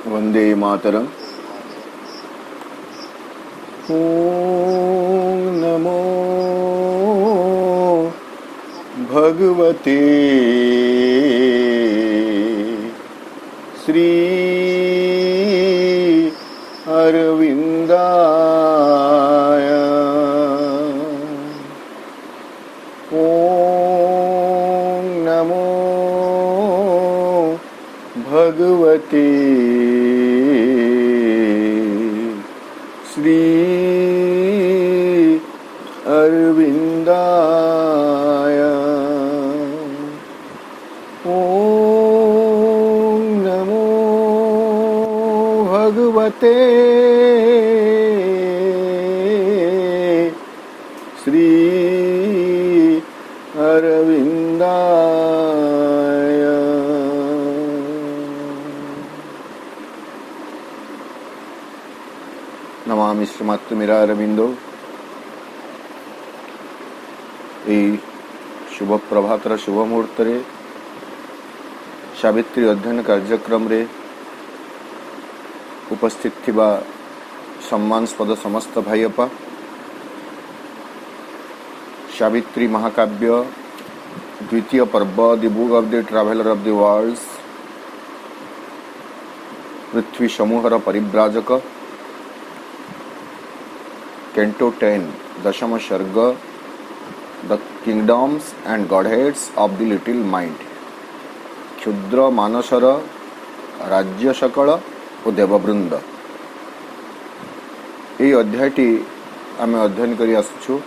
वंदे मातरम। ओम नमो भगवते श्री अरविंदाय। ओम नमो भगवते श्री अरविंदाय। ओम नमो भगवते श्री अरविंदाय। नमामि श्रीमात्तुमिरा अरविंदो। यही शुभ प्रभातर शुभ मुहूर्त रे सावित्री अध्ययन कार्यक्रम रे उपस्थित थिबा सम्मानस्पद समस्त भाई अपा, सावित्री महाकाव्य द्वितीय पर्व the book of the traveller of the worlds, पृथ्वी समूहर परिव्राजक, कैंटो 10 दशम सर्ग, the kingdoms and godheads of the little mind, क्षुद्र मानसर राज्य सकल और देववृंद। यही अध्यायटी आम अध्ययन करी आसुछु।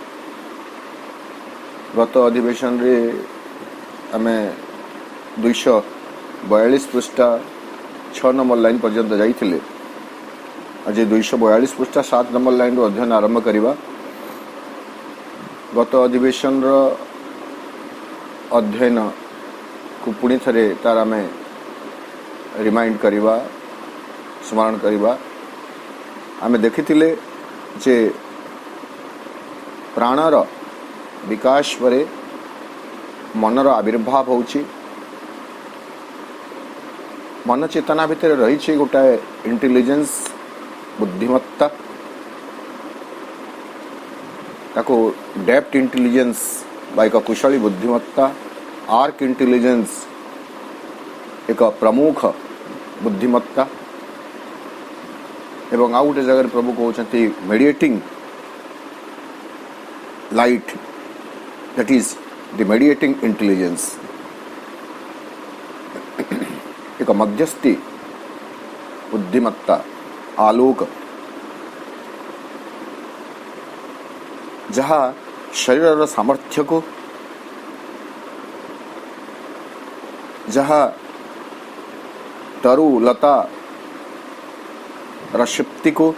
गत अधिवेशन रे आम 242 पृष्ठा 6 नंबर लाइन पर्यंत जाइथिले। आज 242 पृष्ठा 7 नंबर लाइन रो अध्ययन आरंभ करिबा। गत अधिवेशन रो अध्ययन को पुणी थरे तार आम रिमाइंड करिबा, स्मरण करिबा। आम देखिथिले जे प्राणर विकास परे मनर आविर्भाव होउछि। मन चेतना भितर रही गोटाए इंटेलिजेंस, बुद्धिमत्ता, ताको डेप्थ इंटेलिजेंस बा एक कुशली बुद्धिमत्ता, आर्क इंटेलिजेंस एक प्रमुख बुद्धिमत्ता, एवं आउ गोटे जगह प्रभु कहते mediating light, that is the mediating intelligence, एक मध्यस्थी बुद्धिमत्ता, आलोक, जहाँ शरीर सामर्थ्य को, जहाँ तरु लता रशक्ति को,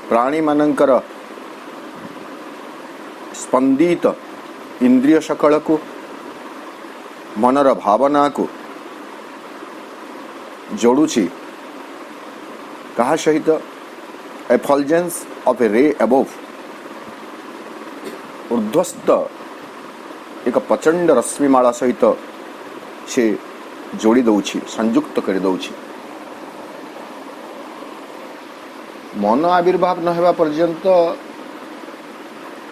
प्राणी मानकर स्पंदित इंद्रिय सकल को, मनर भावना को जोड़ुछि कहा सहित एफल्जेंस ऑफ ए रे अबोव, ऊर्ध्वस्त एक प्रचंड रश्मिमाला सहित से जोड़ी दउछि, संयुक्त कर दउछि। मन आविर्भाव न हेबा पर्यंत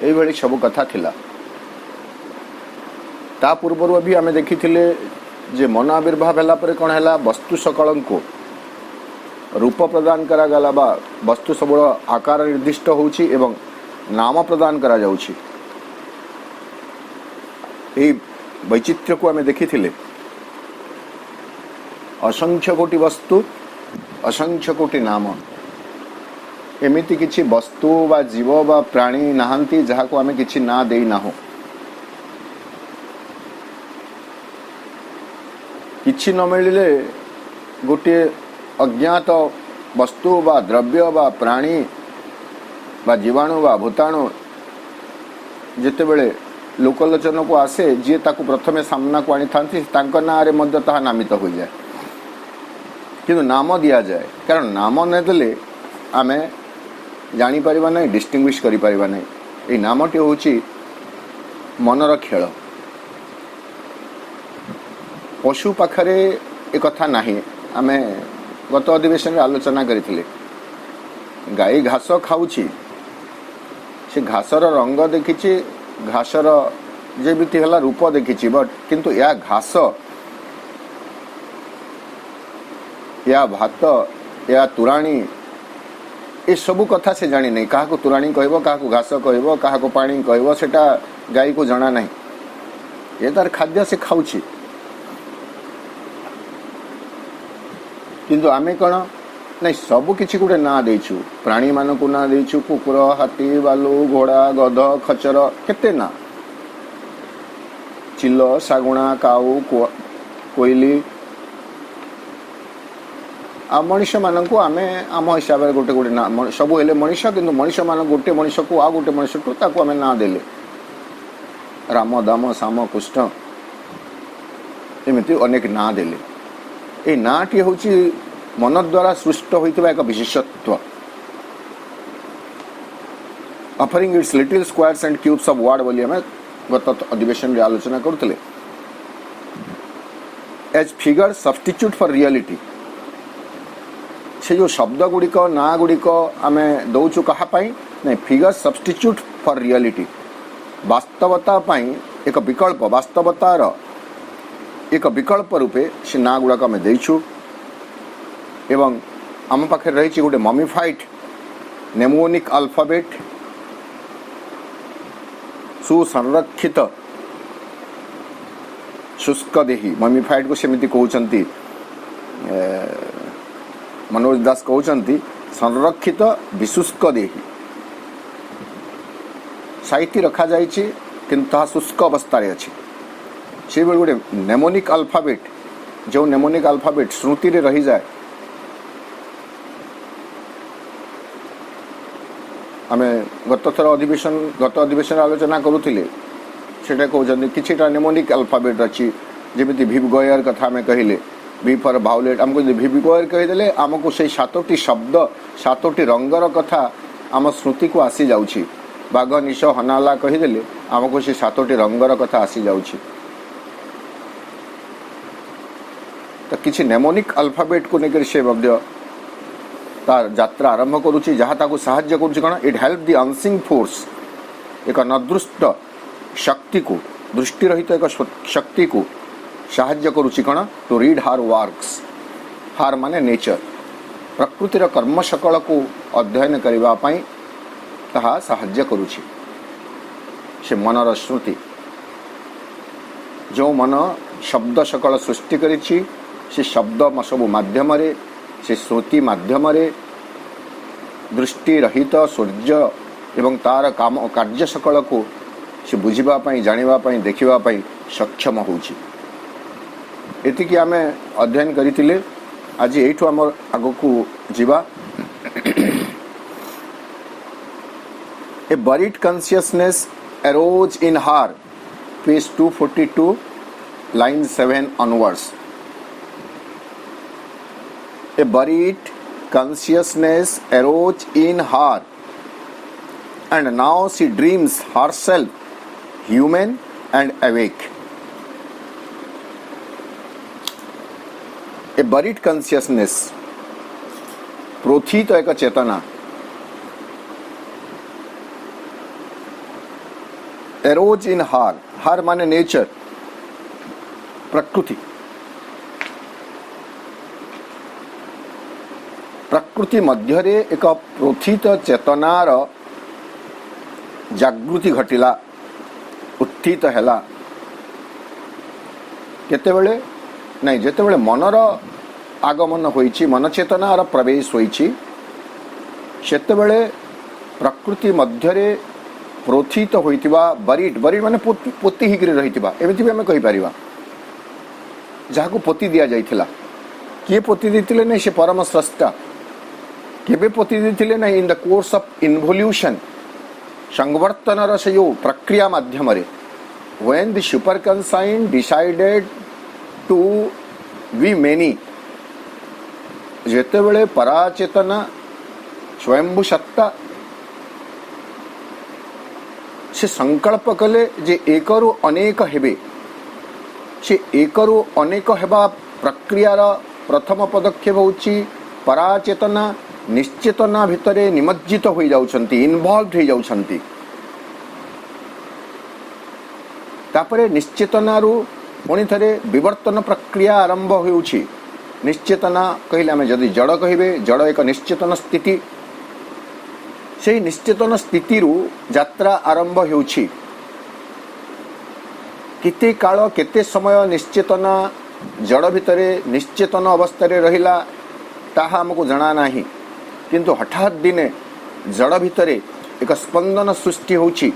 एभली सब कथा थिला। ता पूर्व भी आम देखिथिले जे मन आविर्भाव हैला परे कोन हैला, वस्तु सकल को रूप प्रदान करा गला बा वस्तु सबुर आकार निर्दिष्ट होउछि एवं नाम प्रदान करा जाउछि। एई वैचित्र्य को आम देखिथिले। असंख्य कोटि वस्तु, असंख्य कोटि नाम, एमिति किछि वस्तु बा जीव बा प्राणी नाहंती जहा को आम किछि ना देई नाहु। किछि न मिलिले गोटे अज्ञात वस्तु बा द्रव्य बा प्राणी बा जीवाणु बा भूताणु जेतेबेले लोकलोचन को आसे, जी ताकू प्रथमे सामना को आनी थांती तांको ना रे मध्य ताहा नामित हो जाए, किंतु नाम दिया जाए। कारण नाम न देले आमे जानी परिबा नहीं, डिस्टिंग्विश करि परिबा नहीं। ए नामटी होची मनर खेल। पशु पाखरे एक कथा नहीं, आम गत अधिवेशन आलोचना करथिले गाई घास खाऊची से घासर रंग देखिछि घासर जेमिति हला रूप देखिछि बट किंतु या घास या भात या तुराणी ये सब कथा से जानी नहीं क्या तुराणी कहब क्या घास कहब क्या पानी कहब सेटा गाई को जना नहीं ये तार खाद्य से खाऊची किंतु आमे कौन नहीं सब किसी गोटे ना देचु प्राणी मान को ना देचु कुकुर हाथी बालू घोड़ा गध खचर केते ना चिल सागुणा काऊ कोइली आ मनीष मान को आमे आम हिसाब से गोटे गोटे ना सब हेले मनीष किंतु मनीष मान गोटे मनीष को आ गोटे मनीष को ताको आमे ना देले राम दाम साम कृष्ण एमती अनेक ना देले ए नाटी हूँ मन द्वारा सृष्ट होता एक विशेषत्व offering its little squares and cubes of word बोली हमें गत अधिवेशन रे आलोचना करते as figure substitute for reality से जो शब्द गुड़िक ना गुड़िक आम दौचु कहापाई नहीं फिगर सब्स्टिट्यूट फॉर रियलिटी वास्तवता एक विकल्प वास्तवतार एक विकल्प रूपे से ना गुड़ाक आम देचु एवं आम पाखे रही गोटे ममीफाइड नेमोनिक अल्फाबेट सुसंरक्षित शुष्क देही ममीफाइड को सेमती कहते मनोज दास कहते संरक्षित विशुष्क देही साइती रखा जाइछि किंतु शुष्क अवस्था अच्छी से गोटे नेमोनिक अल्फाबेट जो नेमोनिक अल्फाबेट स्मृति रे रही जाए आम गत अधिवेशन आलोचना करुले सेटा कहते किछिटा नेमोनिक अल्फाबेट अच्छी जमी भिव गयर कथा आम कहले भी फॉर भाउलेट आमको भिव गयर कहीदेले आमको से 7टी शब्द 7टी रंगर कथा आम स्मृति को आसी जाउछि बाघ निश हनाला कहीदेले आमको से 7टी रंगर कथा आसी जाउछि तो किसी नेमोनिक अल्फाबेट को लेकर से तार यात्रा आरंभ करुच्ची जहाँ ताको साहाय्य करुच्ची कौन it help the unseen force एक नदृष्ट शक्ति को दृष्टि रहित एक शक्ति को साहाय्य करुच्ची कौन टू रीड हार वर्क्स हार माने नेचर प्रकृतिर कर्म सकल को अध्ययन करने ताहा साहाय्य करुच्ची से मनर स्मृति जो मन शब्द सकल सृष्टि करिछि से शब्द सब माध्यम से श्रुति माध्यम दृष्टि रहित सूर्य एवं तार काम कार्य सकल को से बुझापी जानापी देखापी सक्षम होची एतिकी आम अध्ययन करथिले आज एठू आम आग को जीवा ए बरीड कॉन्शियसनेस अरोज इन हार page 242 line 7 onwards. A buried consciousness arose in her, and now she dreams herself human and awake. A buried consciousness, प्रोथित एक चेतना, arose in her, her माने नेचर, प्रकृति, प्रकृति मध्य एक प्रोथित चेतनार जागृति घटिला उत्थित हैला केतेबेले नहीं जेतेबेले मनर आगमन होईची मन चेतनार प्रवेश होईची सेतेबेले प्रकृति मध्य प्रोथित होइतिबा बरीड बरीड माने पोती हिकरी रहितिबा एमिति भी आमे कहि परिबा जहाँ को पोती दिया जाइथिला किए पोती देथिले नहीं से परम स्रष्टा केबे पोती देथिले नहीं in the course of involution संवर्तनर से जो प्रक्रिया माध्यम रे when the superconscient decided to be many जेते बेले पराचेतना स्वयंभू सत्ता से संकल्प कले जे एकरु अनेक हेबे से एकरु अनेक हेबा प्रक्रियार प्रथम पदक्षेप होउची पराचेतना निश्चेतना भितरे निमज्जित हो जाउछंती, इन्वॉल्व हो जाउछंती। तापरे निश्चेतनारू पुणी थरे विवर्तन प्रक्रिया आरंभ होउची। निश्चेतना कहले आमे जदि जड़ कहिबे, जड़ एक निश्चेतन स्थिति, से निश्चेतन स्थिति रु यात्रा आरंभ होउची। केते काल केते समय निश्चेतना जड़ भितरे निश्चेतन अवस्था रे रहिला ताहा हमको जना नाही, किंतु हठात दिने जड़ भितरे एक स्पंदन सृष्टि होउची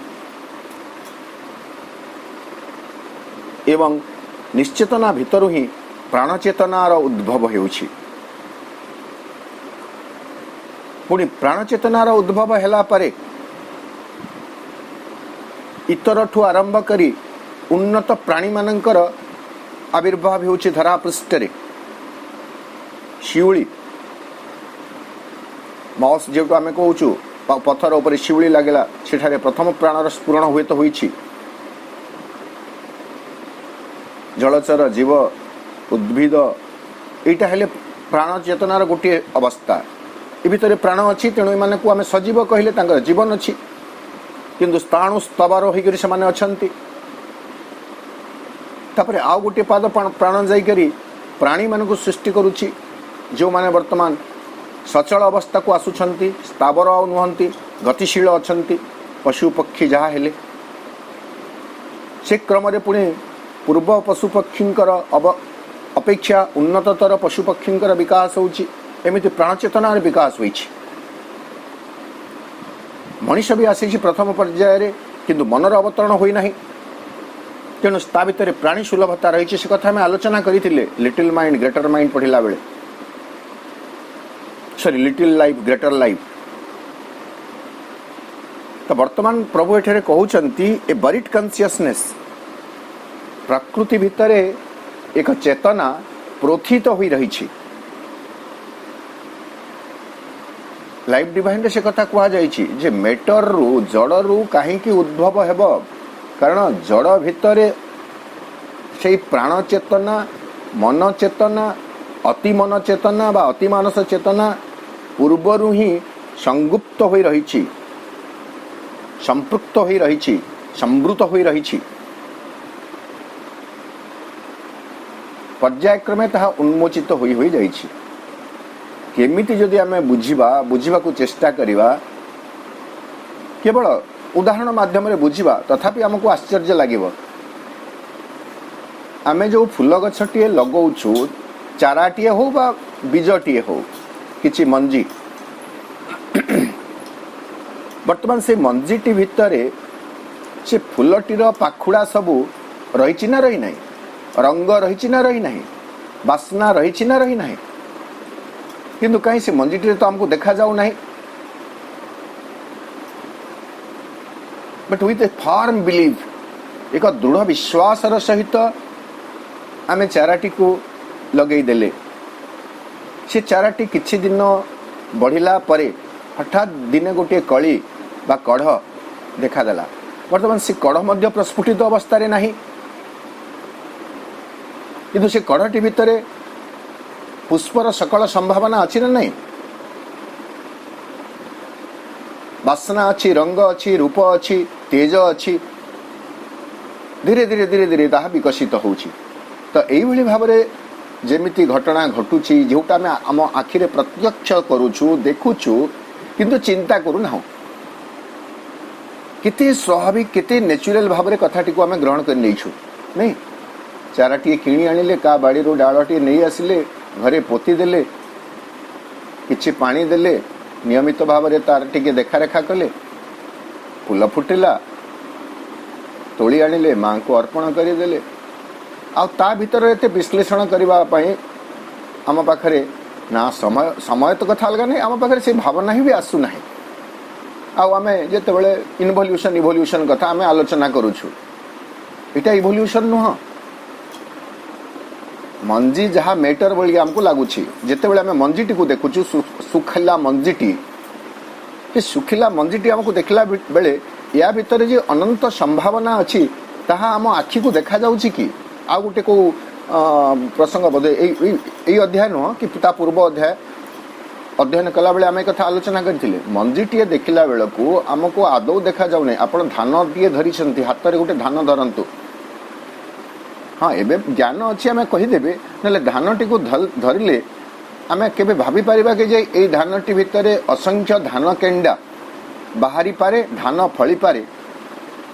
एवं निश्चेतना भितरु ही प्राणचेतनार उद्भव होउची। पुणी प्राणचेतनार उद्भव हेला परे इतरठु आरंभ करी उन्नत प्राणी मानकर आविर्भाव होउची धरा पृष्ठरे। शिउली मौस जेटू आमे कहूचु पत्थर ऊपर शिउली लागला, सेठारे प्रथम प्राणर स्फुरण हुए तो होइछि। जलचर जीव उद्भिद एटा हेले प्राण चेतनार गोटे अवस्था। ए भितरे प्राण अछि, तेणु एमाने को आमे सजीव कहिले तांकर जीवन अछि, किंतु स्थाणु स्तवर होइकरी समान अछंती। तापरे आउ गोटे पाद प्राण जाई करी प्राणी मानकु सृष्टि करूछि, जो माने वर्तमान सचल अवस्था को आसुछंती, स्थावर आउ नुहंती, गतिशील अछंती, पशु पक्षी जहा हेले से क्रम रे पुणी पूर्व पशु पक्षींकर अपेक्षा उन्नततर पशु पक्षींकर विकास होउछि। एमिति प्राणचेतनार विकास होइछि। मनुष्य भी आसी प्रथम पर्याय रे, किंतु मनर अवतरण होई नाही, तेणु ता भितरे प्राणी सुलभता रही। से कथा में आलोचना करथिले लिटिल माइंड ग्रेटर माइंड पढ़िला बेले, sorry little life greater life. तो वर्तमान प्रभु एठरे कहउचंती ए बरिड कॉन्शियसनेस, प्रकृति भितरे एक चेतना प्रोथित होई रही छी। लाइफ डिवाइन से कथा कहा जाइछि जे मैटर रु जड़ रु काहे की उद्भव हेबो, कारण जड़ भितरे से प्राण चेतना, मन चेतना, अति मन चेतना बा अति मानस चेतना पूर्वरु ही संगुप्त होई रही, संपृक्त होई रही, संवृत होई रही। पर्यायक्रमे ताहा उन्मोचित होई होई जाइछि। केमिति जदि आमे बुझिबा को चेष्टा करिबा, केवल उदाहरण माध्यम रे बुझिबा, तथापि हमको आश्चर्य लागिबो। आमे जो फूल गछटिए लगौछु, चाराटिए हो बा बीजटिए हो, किछि मंजी, वर्तमान से मंजीटी भितरे से फूलटीर पाखुड़ा सबू रही ना रही नहीं, रंग रही ना रही नहीं, बास्ना रही ना रही नहीं, किंतु कहीं से मंजीटी तो हमको देखा जाऊ नहीं। But with A firm believe, एक दृढ़ विश्वास सहित आमे चाराटी को लगे देले। से चाराटी किछि दिन बढ़िला परे हठात दिने गोटे कली बा कढ़ देखा देला। वर्तमान से कढ़ मध्य प्रस्फुटित अवस्था रे नाही, किंतु से कढ़टी भितरे पुष्पर सकल संभावना अछि ना नहीं, बासना अच्छी, रंग अच्छी, रूप अच्छी, तेज अच्छी, धीरे धीरे धीरे धीरे ताहा विकसित होउछि। तो एई भली भाबरे जेमिति घटना घटुछि, जोटा आमे आम आखिरे प्रत्यक्ष करूछु, देखुछु, किंतु चिंता करू ना। केते स्वाभाविक, केते नेचुरल भाबरे कथाटी को आमे ग्रहण कर नैछु नहीं। चाराटी किणी आनिले, का बाड़ी रो डाळटी नहीं आसिले, घरे पोती देले, किछि पानी देले, नियमित भावरे तार टिके देखा रेखा कले, फूल फुटिला, तोली आनिले, मां को अर्पण करिदेले। आ ता भीतर एते विश्लेषण करबा पई आम पाखरे ना समय तो कथा अलगा नहीं, आम पाखरे से भावना ही भी आसु नहीं। आमे जेते बेले इवोल्यूशन कथा आमे आलोचना करूछु, एटा इवोल्यूशन नुह। मंजी जहाँ मैटर बोली आमको लगुच्छी, जेते बेले आमे मंजीटी को देखुछु, सुखिला मंजीटी, कि सुखिला मंजीटी आमको देखला बेले या भितर जे अनंत संभावना अछि ताहा आम आखि को देखा जाउछि कि आ गोटे को प्रसंग बोधे यही अध्याय नुह कि ता पूर्व अध्याय अध्ययन कला बेले आम एक कथा आलोचना करथिले मंजीटीए देखिला बेलू आमको आदौ देखा जाऊ नहीं आपण धान टीए धरी हाथ में गोटे धान धरतु हाँ एबे ज्ञान अच्छी आम कहीदेवे ना धान टी धरले आम के भाभी पारिबा कि जे ए धान टी भितर असंख्य धान केंडा बाहरी पारे धान फली पारे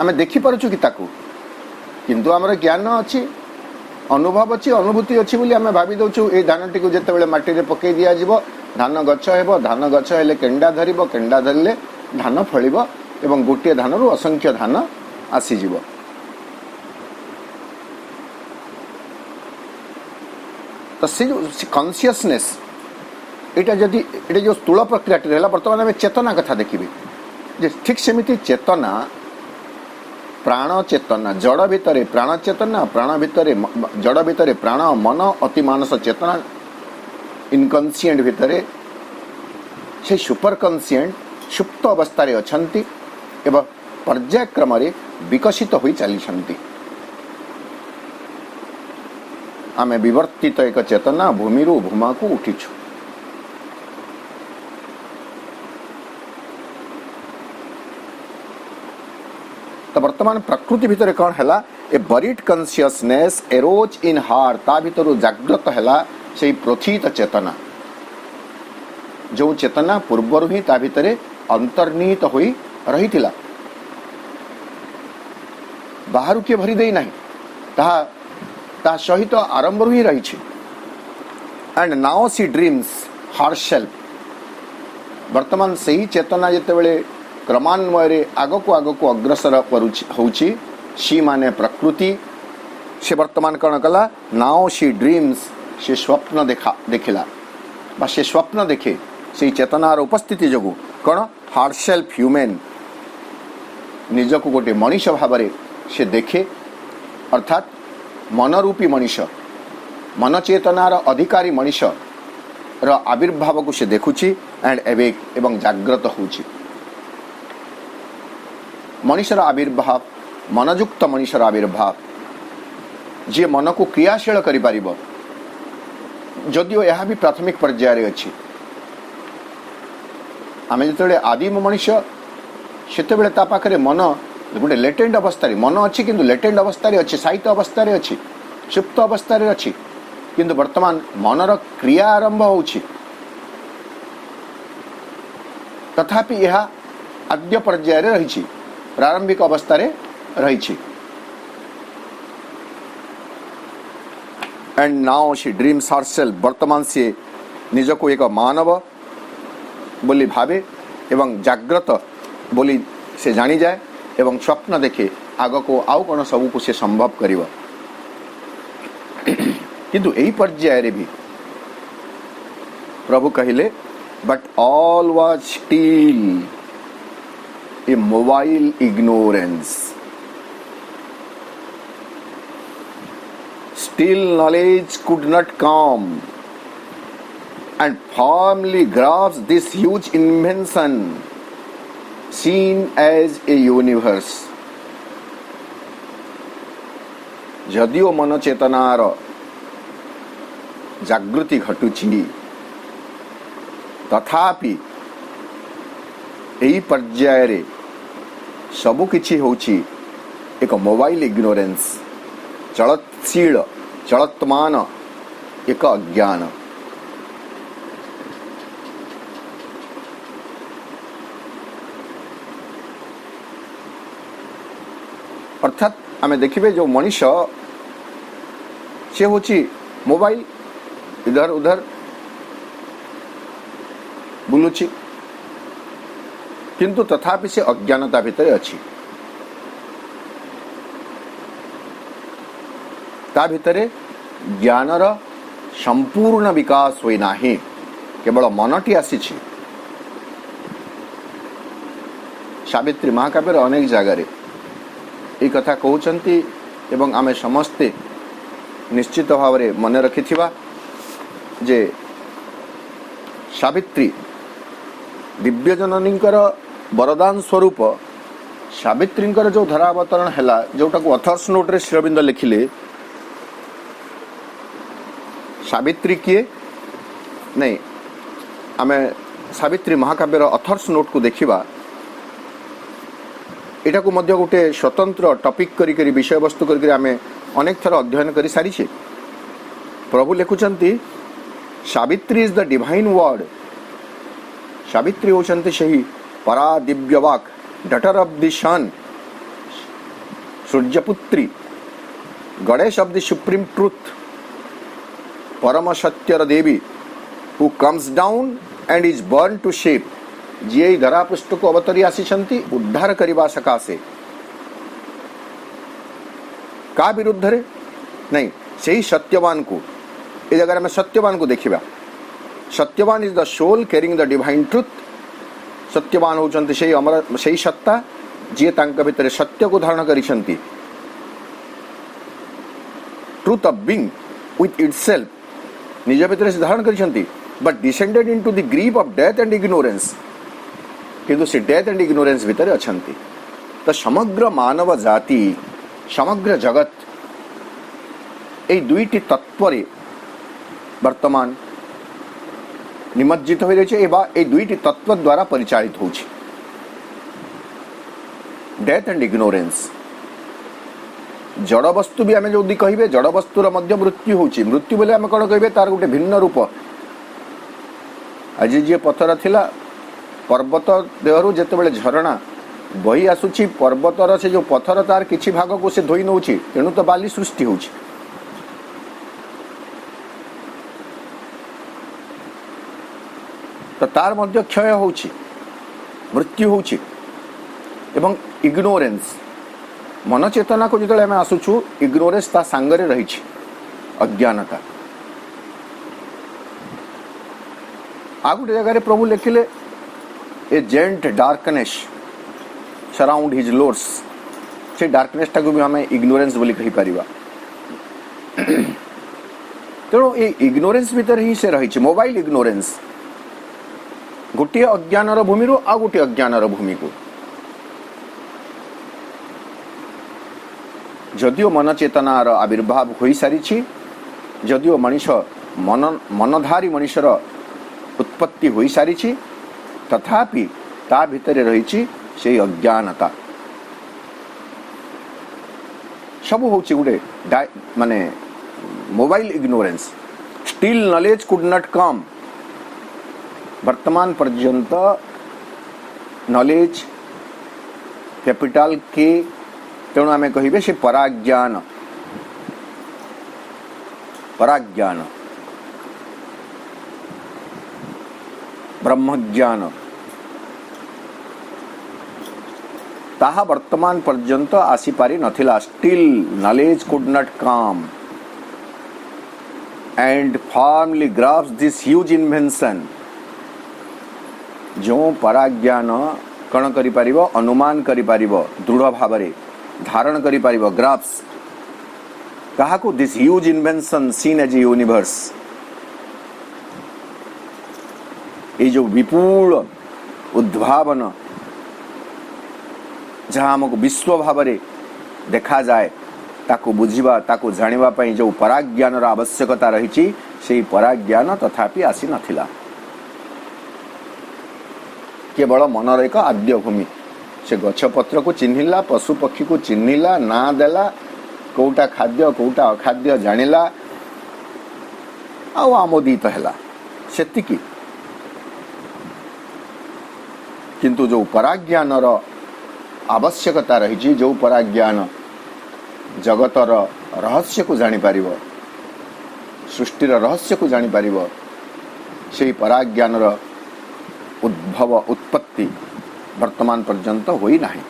आम देखी पारुछु कि ताकू किंतु आमर ज्ञान अच्छी अनुभव अच्छी अनुभूति अच्छी बोली आम भावी दौचु ए धान टी जिते माटी में पकई दि जाव धान गछ हेब धान गछ हेले केंडा धरिब केंडा धरले धान फलिब एवं गोटे धान रु असंख्य धान आसीजिव तो से जो कॉन्शियसनेस एटा जदि एटा जो स्थूल प्रक्रिया रहा बर्तमान आम चेतना कथा देखिए जे ठीक सेमिति चेतना प्राण चेतना जड़ भितर प्राण चेतना प्राण भितर जड़ भितर प्राण मन अति मानस चेतना इनकन्सिएंट भितर से सुपर कन्सिएंट सुप्त अवस्था अछंती एवं पर्यायक्रम विकसित हो चली आमे विवर्तित एक चेतना भूमि भूमा को उठीछु तो वर्तमान प्रकृति भितर कौन है a buried consciousness arose in heart ता भितर जागृत है से प्रोथित चेतना जो चेतना पूर्वर ही ता भितर अंतर्निहित हो रही थिला बाहर किए भरी दे नहीं ता सहित आरंभ ही रही and now see dreams herself वर्तमान से ही चेतना जिते क्रमान्वय आग को अग्रसर होची सी माने प्रकृति से वर्तमान कौन कला नाउ सी ड्रीम्स से स्वप्न देखिला बा से स्वप्न देखे से चेतनार उपस्थिति जोगु कौन हरसेल्फ ह्यूमन निजक गोटे मनीष भाव से देखे अर्थात मनरूपी मनीष मन चेतनार अधिकारी मनीष र आविर्भाव को से देखुची एंड एवेक एवं जागृत होची मनीषर आविर्भाव मनयुक्त मनीषर आविर्भाव जी मन को क्रियाशील करि पारिबो जदिओ यह भी प्राथमिक पर्यायर अच्छी आम जो आदिम मनीष से पाखे मन गोटे लेटेंट अवस्था मन अच्छी किंतु लेटेंट अवस्था अच्छी साहित अवस्था अच्छी सुप्त अवस्था अच्छी किंतु वर्तमान मनर क्रिया आरंभ होछि तथापि यह आद्य पर्यायर रही प्रारंभिक अवस्था रही and now she dreams herself वर्तमान से निजको एक मानव बोली भावे एवं जागृत बोली से जानी जाए एवं स्वप्न देखे आग को आउ कौन सब को से संभव करिव किंतु यही पर्याय भी प्रभु कहिले but all was still a mobile ignorance still knowledge could not come and firmly grasps this huge invention seen as a universe जदिओ मन चेतनार जागृति घटुची तथापि यही पर्याय सबु किछि होछि एक मोबाइल इग्नोरेंस चलतशील चलतमान एक अज्ञान अर्थात आम देखिए जो मनीष से होची मोबाइल इधर उधर बुलुची किंतु तथापि से अज्ञानता भितर अच्छी ता भितर ज्ञानर संपूर्ण विकास होई नाही केवल मनटी आसी सावित्री महाकाव्यर अनेक जगार ये कथा कहते एवं आमे समस्ते निश्चित भाव में मन रखिथिबा जे सावित्री दिव्य जननींकर वरदान स्वरूप सावित्रींकर जो धरावतरण हैला जोटा को अथर्स नोट रे श्री अरविंद लिखिले सावित्री किए नहीं आम सावित्री महाकाव्यर अथर्स नोट को देखा एटा को मध्य गोटे स्वतंत्र टॉपिक करी विषय वस्तु करी आम अनेक थर अध्ययन कर सारी प्रभु लिखुंट Savitri is the divine word Savitri होती से परा दिव्यवाक डटर ऑफ द सन सूर्यपुत्री गणेश ऑफ द सुप्रीम ट्रुथ परम सत्यर देवी who comes down and is born to shape जी धरा पृष्ठ को अवतरी आसी उद्धार करने सकाशे का विरुद्ध रे नहीं से सत्यवान को ये जगह में सत्यवान को देखा Satyavan is the soul carrying the divine truth Satyavan होचंती से अमर से सत्ता जी भितर सत्य को धारण करिसंती truth of being with itself निज भितर से धारण करिसंती but descended into the grief of death and ignorance किंतु से डेथ एंड इग्नोरेंस भितर अछंती तो समग्र मानव जाति समग्र जगत ए दुईटी तत्व वर्तमान निमज्जित हो रही दुईटी तत्व द्वारा परिचालित हो डेथ एंड इग्नोरेंस जड़ वस्तु भी आम जो कहे जड़ वस्तुर मृत्यु होची मृत्यु बोले आम कौन कहे तार गोटे भिन्न रूप आज जी पथर थिला पर्वत देहरु जेतेबेले झरणा बही आसुची पर्वतर से जो पथर तार किछि भाग को से धोई नउची तेणु तो बाली सृष्टि होची तो तार मध्य क्षय होची मृत्यु होची एवं इग्नोरेंस मन चेतना को जो आम आसुचु इग्नोरेंस ता सांगरे रही अज्ञानता आ गोटे जगह प्रभु लिखिले a giant darkness surround his lures से डार्कनेस टाक भी हमें इग्नोरेंस बोली कही परिबा तेणु ये इग्नोरेंस भीतर ही से रही मोबाइल इग्नोरेंस गोटे अज्ञानर भूमि रू आ गोटे अज्ञानर भूमि को जदिओ मन चेतनार आविर्भाव हो सारी जदिओ मनीष मनधारी मनीषर उत्पत्ति हो सारी तथापि ता भितर रही से अज्ञानता सब हूँ गोटे माने mobile ignorance still knowledge could not कम वर्तमान पर्यंत नॉलेज कैपिटल के तेणु आम कहे से पराज्ञान पराज्ञान ब्रह्मज्ञान ताहा वर्तमान पर्यंत आसी पारि नथिला still knowledge could not come and formally grasp this huge invention जो पराज्ञान कण करि परिबो अनुमान करि परिबो दृढ़ भावरे धारण करि परिबो ग्राफ्स कहा को this huge invention seen as a universe ये जो विपुल उद्भावन जहाँ आमको विश्व भाव देखा जाए ताको बुझिबा ताको जानिबा पई जो पराज्ञानर आवश्यकता रही से पराज्ञान तथापि आसी नथिला केवल मनर एक आद्य भूमि से गछपत्र को चिन्हिला पशु पक्षी को चिन्हिला ना देला कोटा खाद्य कोटा अखाद्य जानिला आमोदित हैला सेतिकी किंतु जो पराज्ञानर आवश्यकता रही जो पराज्ञान जगतर रहस्य को जानी पारिबो सृष्टिर रहस्य को जानी पारिबो से पराज्ञानर उद्भव उत्पत्ति वर्तमान पर्यंत होई नाही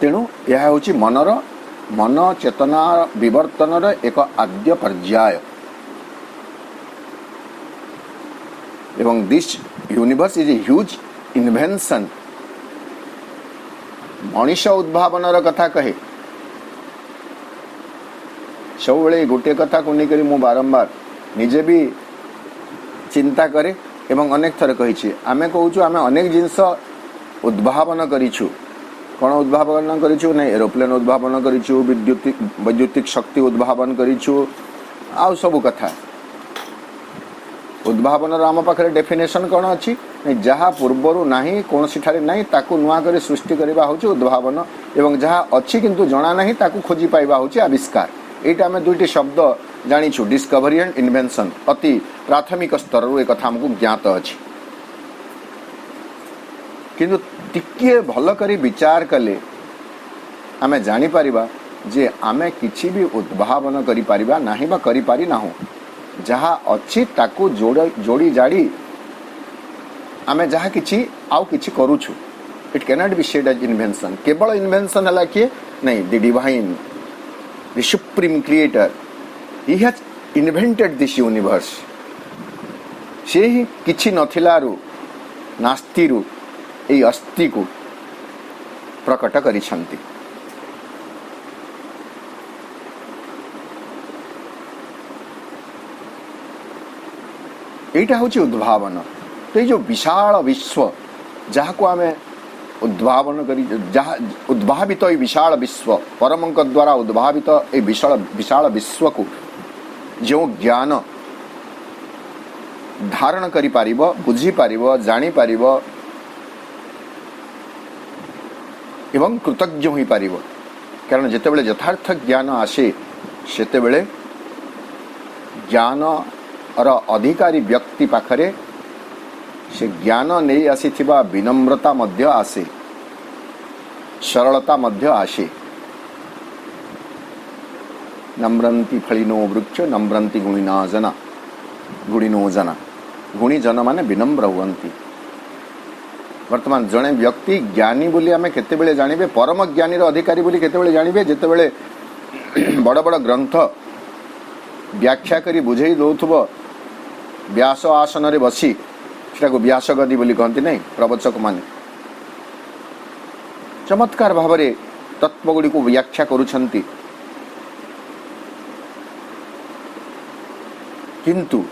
तेणु यह होची मनर मन चेतना विवर्तनर एक आद्य पर्याय एवं this universe is a huge invention मनीष उद्भावनर कथा कहे सब बेले गोटे कथा को लेकर मु बारंबार निजे भी चिंता करे एवं अनेक थर कही आमे कहूँ आमे अनेक जिनस उद्भावन करिछु कौन उद्भावन करिछु नहीं एरोप्लेन उद्भावन करिछु वैद्युतिक शक्ति उद्भावन करिछु आउ सब कथा उद्भावन आम पाखे डेफिनेशन कौन अच्छी जहाँ पूर्वर ना कौन ठारे ना ताकू नुआ कर सृष्टि करवा हूँ उद्भावन एवं जहाँ अच्छी किंतु जना ना ताकू खोजी पाइबा हूँ आविष्कार। यहाँ आम दुईटी शब्द जानीछु डिस्कवरी एंड इन्वेंशन अति प्राथमिक स्तर एक कथा आमको ज्ञात अच्छी किंतु टिके भल करी विचार कले आमे जानी परिबा जे आमे किछि भी उद्भावन करि परिबा नाही बा करि पारि नाहु जहाँ अच्छी ताकू जोड़ी जाड़ी आमे जहाँ किछि आउ किछि करूछु it cannot be said as invention केवल इन्वेंशन हला किए नहीं the divine the supreme creator ही हैज इन्वेंटेड दिस यूनिवर्स से ही किछि नथिलारु नास्तिरु ए अस्थि को प्रकट करिछंती। एटा होची उद्भावन। तो ये जो विशाल विश्व जहाँ को आम उद्भावन करी जहाँ उद्भावित ये विशाल विश्व परमंक द्वारा उद्भावित ये विशाल विश्व को जो ज्ञान धारण करि पारिबो बुझी पारिबो जानी पारिबो एवं कृतज्ञ हो पारिबो कारण जेतेबेले यथार्थ ज्ञान आसे सेतेबेले ज्ञान और अधिकारी व्यक्ति पाखरे से ज्ञान नहीं आसीथिबा विनम्रता मध्य आसे सरलता मध्य आसे। नम्रंती फलिनो वृक्ष नम्रंती गुणिना जना गुणिनो जना गुणी जन माने विनम्र हुअंती। वर्तमान जड़े व्यक्ति ज्ञानी बोली आमे केतेबेले जानिबे परम ज्ञानी रो अधिकारी बोली केतेबेले जानिबे जेतेबेले बड़ बड़ ग्रंथ व्याख्या करी बुझेई दउथबो व्यास आसन रे बसी सेटा को व्यास गदी बोली कहती नहीं प्रवचक माने चमत्कार भाव रे तत्व गुडी को व्याख्या करूछंती किंतु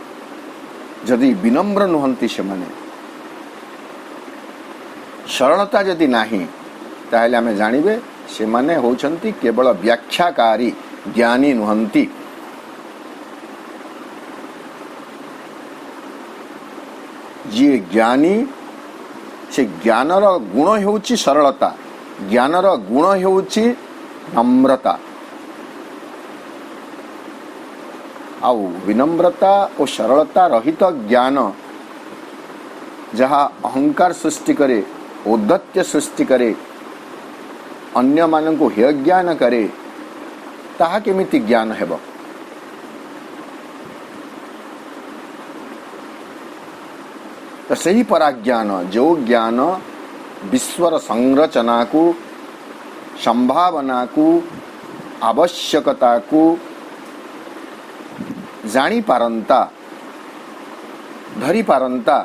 जदि विनम्र नुहंती से माने सरलता जदि नाही ताहले आमे जानिबे से माने होछंती केवल व्याख्याकारी ज्ञानी नुहंती। जी ज्ञानी से ज्ञानर गुण हेउची सरलता ज्ञानर गुण हेउची नम्रता आउ विनम्रता और सरलता रहित ज्ञान जहाँ अहंकार सृष्टि करे औद्धत्य सृष्टि करे अन्य मान को हेय ज्ञान करे ताहा केमिति ज्ञान हेबो। तो सही पराज्ञान जो ज्ञान विश्वर संरचना को संभावना को आवश्यकता को जानी पारंता धरी पारंता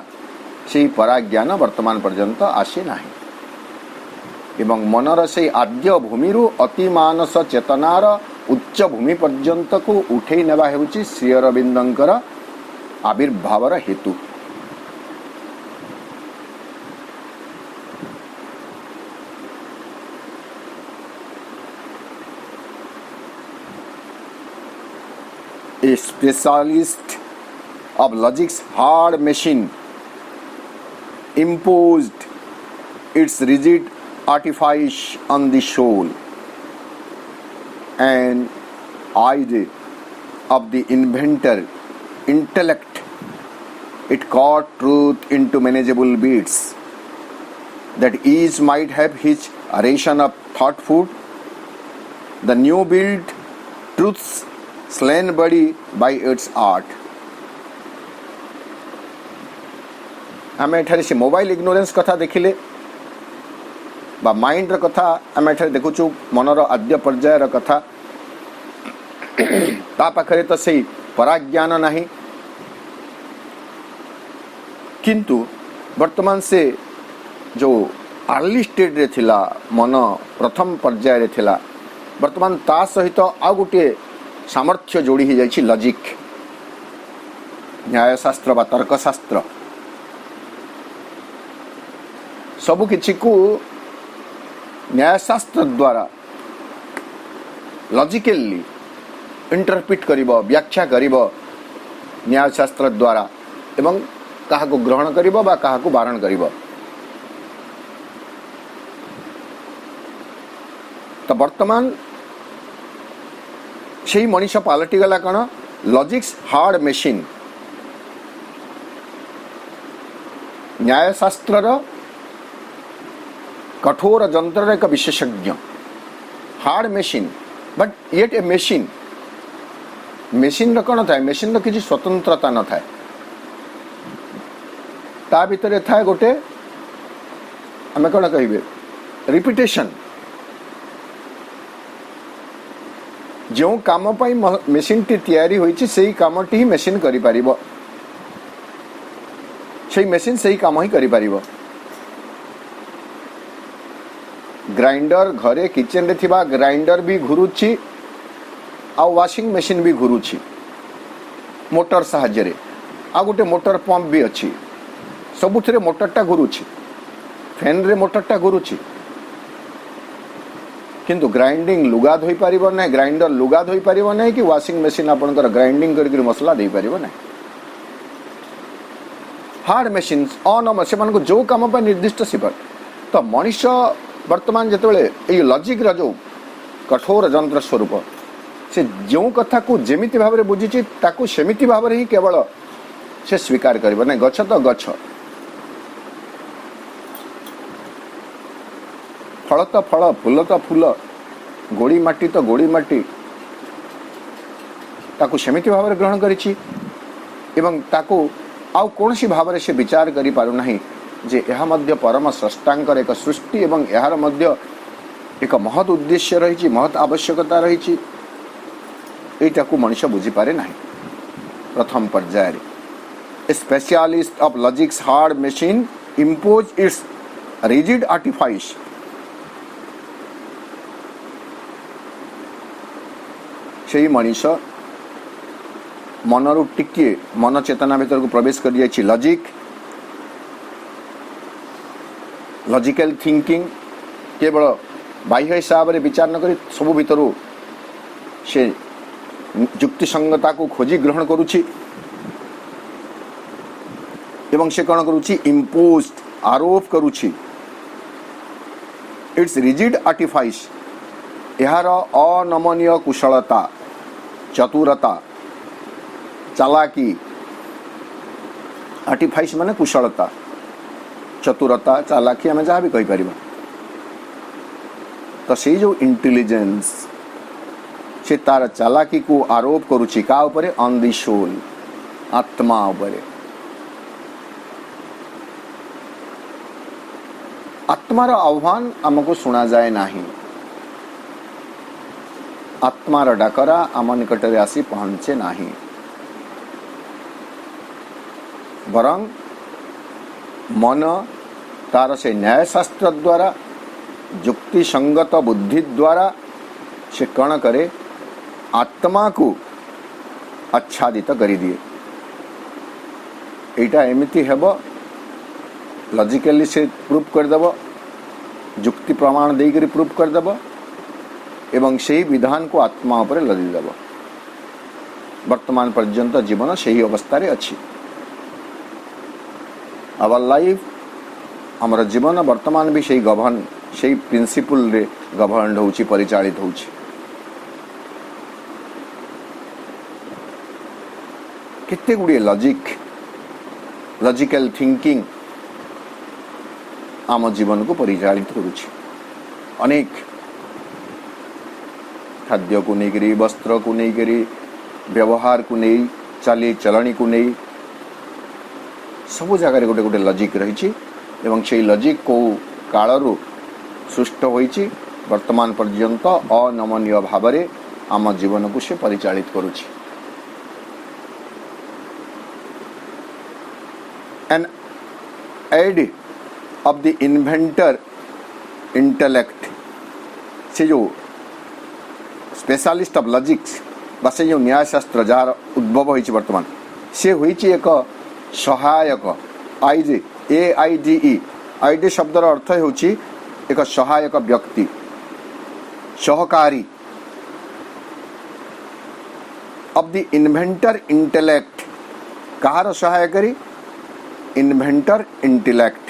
से पराज्ञान वर्तमान पर्यंत आसी नाही एवं मनर से आद्य भूमि अति मानस चेतनार उच्च भूमि पर्यंत को उठे नेबा हेउची श्री अरविंदंकर आविर्भावर हेतु। A specialist of logic's hard machine imposed its rigid artifice on the soul, and idea of the inventor intellect it caught truth into manageable bits that each might have his ration of thought food. The new built truths slain body by its art. आम एठारे से mobile ignorance कथा देखिले बा mind कथा आम एठारे देखुचु मनर आद्य पर्यायर कथा ता पाखरे तो सही पराज्ञान नाही किंतु वर्तमान से जो अर्ली स्टेज रे थिला मन प्रथम पर्याय रे थिला वर्तमान ता सहित आ गोटे सामर्थ्य जोड़ी ही जाइछि लॉजिक न्यायशास्त्र बा तर्कशास्त्र सबु किछि को न्यायशास्त्र द्वारा लॉजिकली इंटरप्रिट करिबो, व्याख्या करिबो न्याय शास्त्र द्वारा एवं काहाको ग्रहण करिबो बा काहाको बारण करिबो। तो वर्तमान से मनीष पलटि गला कौन लॉजिक्स हार्ड मशीन। न्यायशास्त्र कठोर जंत्र एक विशेषज्ञ, hard machine but yet a machine. Machine कौन थाए, मशीन किसी स्वतंत्रता न थाए, ता भितर थाए गोटे आम कौन कहे रिपिटेशन। जो काम पाई मशीन टी तैयारी होईची सेही काम टी ही मशीन करि परिबो, सेही मशीन सेही काम ही करि परिबो। ग्राइंडर घरे किचन रे थिबा ग्राइंडर भी घुरुची आ वाशिंग मशीन भी घुरुची मोटर साहाय्य रे, आ गोटे मोटर पंप भी अछि, सबुथिरे मोटरटा घुरुची, फैन रे मोटरटा घुरुची, किंतु ग्राइंडिंग लुगा धोई पारिबो नै, ग्राइंडर लुगा धोई पारिबो नै कि वाशिंग मशीन आपनकर ग्राइंडिंग करके मसला दे पारिबो नै। हार्ड मशीन्स अन से मान को जो काम पर निर्दिष्ट सिपर। तो मनुष्य वर्तमान जेतेबेले ए लॉजिक रा जो कठोर जंत्र स्वरूप से जो कथा को जेमिति भाव रे बुझिछि ताकू सेमिति भाव रे ही केवल से स्वीकार करिबो नै। गछ तो गछ, फल तो फल, फूल तो फूल, गोड़ी माटी तो गोड़ी माटी, ताकू सेमिति भाव रे ग्रहण करिछि एवं ताकू आउ कोनसी भाव रे से विचार करि पारु नाही जे यह मध्य परम स्रष्टांकर एक सृष्टि एवं यार मध्य एक महत उद्देश्य रही, महत आवश्यकता रही, एटा को मनुष्य बुझी पारे नाही। प्रथम पर्याय a specialist of logics hard machine impose its rigid artifice. से मनीष मनरु टिके मन चेतना भीतर को प्रवेश कर जाइछि लॉजिक, लॉजिकल थिंकिंग केवल बाह्य हिसाब रे विचार न करी सब भीतर से युक्ति संगता को खोजी ग्रहण करुछि एवं से कौन करुछि इम्पोज आरोप करुछि इट्स रिजिड आर्टिफाइस। यार अनमनीय कुशलता, चतुरता, चालाकी, आर्टिफाइस माने कुशलता, चतुरता, चालाकी आम जहाँ भी कही पारिबा। तो से जो इंटेलिजेंस से तार चालाकी को आरोप करुछि का उपरे, ऑन द सोल, आत्मा उपरे। आत्मार आह्वान आमको सुना जाए नाही, आत्मार डाकरा आम निकट रे आसी पहुंचे नाही, बरं मन तार से न्यायशास्त्र द्वारा युक्ति संगत बुद्धि द्वारा से कण करे आत्मा को आच्छादित करी दिए। एटा एमिति हेबो लॉजिकली से प्रूफ कर देबो, युक्ति प्रमाण दे करी प्रूफ कर देबो एवं सही विधान को आत्मा पर लदी देबो। वर्तमान पर्यंत जीवन सही अवस्था रे अछि। आवर लाइफ हमर जीवन वर्तमान भी सही गवर्न, सही प्रिंसिपल रे गवर्न होउची, परिचालित होउची। कितने गुड़िए लॉजिक, लॉजिकल थिंकिंग आम जीवन को परिचालित करुछि। अनेक खाद्य को नहीं, वस्त्र को नहीं, व्यवहार को नहीं, चाली चलनी को नहीं, सब जगह गोटे गोटे लॉजिक रही एवं से लॉजिक को कालरू सृष्ट होइछि वर्तमान पर्यंत अनमनीय भाव में आम जीवन को से परिचालित करुछि। An aid of the inventor intellect, से जो स्पेशलिस्ट ऑफ लॉजिक्स बा से जो न्यायशास्त्र जार उद्भव होइछि वर्तमान से होइछि एक सहायक। आईजे AIDE आईडी शब्दर अर्थ होइछि एक सहायक व्यक्ति, सहकारी। ऑफ द इन्वेंटर इंटेलेक्ट कहार सहाय करी इन्वेंटर इंटेलेक्ट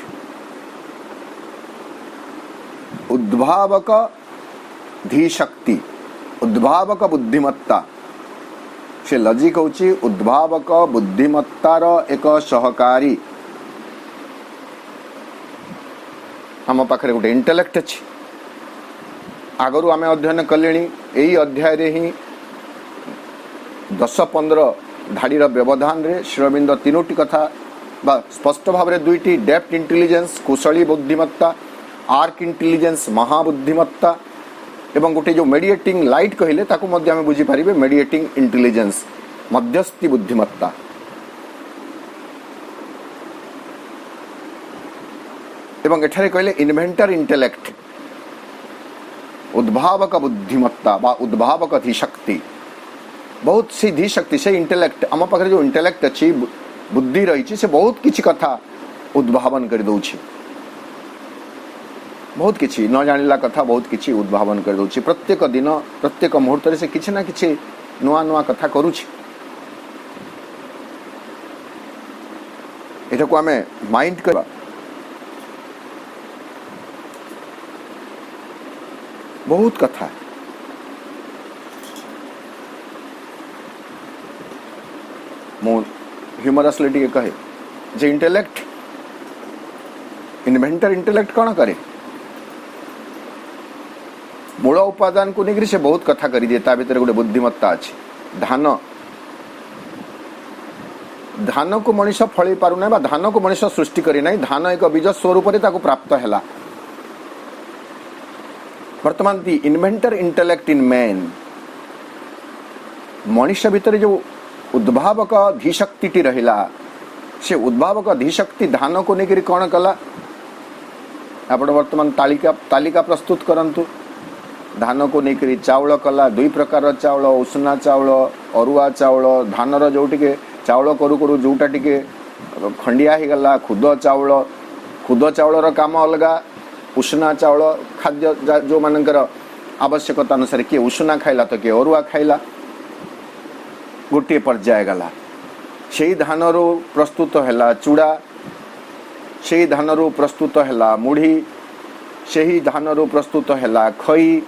उद्भावक धीशक्ति उद्भावक बुद्धिमत्ता से लॉजिक होची उद्भावक बुद्धिमत्तार एक सहकारी हम पाखे गोटे इंटेलेक्ट अच्छी आगरू आम अध्ययन कले यही अध्याय रे ही 10-15 धाड़ीर व्यवधान रे श्रीअरविंद तीनोटी कथा बा स्पष्ट भाव में दुईटी डेप्थ इंटेलिजेंस कुशली बुद्धिमत्ता आर्क इंटेलिजेंस महाबुद्धिमत्ता एवं गोटे जो मेडिएटिंग लाइट कहले ताकू मध्य आम बुझीपारे मेडिएटिंग इंटेलिजेंस मध्यस्थी बुद्धिमत्ता एवं एठारे कहले इन्वेंटर इंटेलेक्ट उद्भावक बुद्धिमत्ता बा उद्भावक धीशक्ति बहुत सी धीशक्ति से इंटेलेक्ट आम पाखे जो इंटेलेक्ट अच्छी बुद्धि रही से बहुत किसी कथा उद्भावन कर दौछि बहुत किसी न जानिला कथा बहुत किसी उद्भावन कर दौछि प्रत्येक दिन प्रत्येक मुहूर्त से किसी ना किसी नुआ नुआ कथा करुछि एटा को आमे माइंड करबा बहुत कथा मो ह्यूमरसली टी कहे जे इंटेलेक्ट इन्वेंटर इंटेलेक्ट कौन करे मूल उपादान को लेकर से बहुत कथा कर दिए ता भीतर गोटे बुद्धिमत्ता अच्छी धान धान को मनीष फल पारना धान को मनीष सृष्टि करना धान एक बीज स्वरूप प्राप्त है वर्तमान the inventor intellect in man मनीष भीतर जो उद्भावक धीशक्ति रहिला से उद्भावक धीशक्ति धान को लेकर कौन कला आप वर्तमान तालिका प्रस्तुत करंतु धान को लेकर चाउल कला दुई प्रकार चाउल उषुना चाउल अरुआ चाउल धानर जो टिके चाउल करू करू जोटा टिके खंडिया ही गला खुद चाउल काम अलगा उषुना चाउल खाद्य जो मानकर आवश्यकता अनुसार किए उषुना खाइला तो किए अरुआ खाइला गोटे पर्याय गला से धान रू प्रस्तुत है चूड़ा से धान रू प्रस्तुत है मुढ़ी से धान रू प्रस्तुत है खई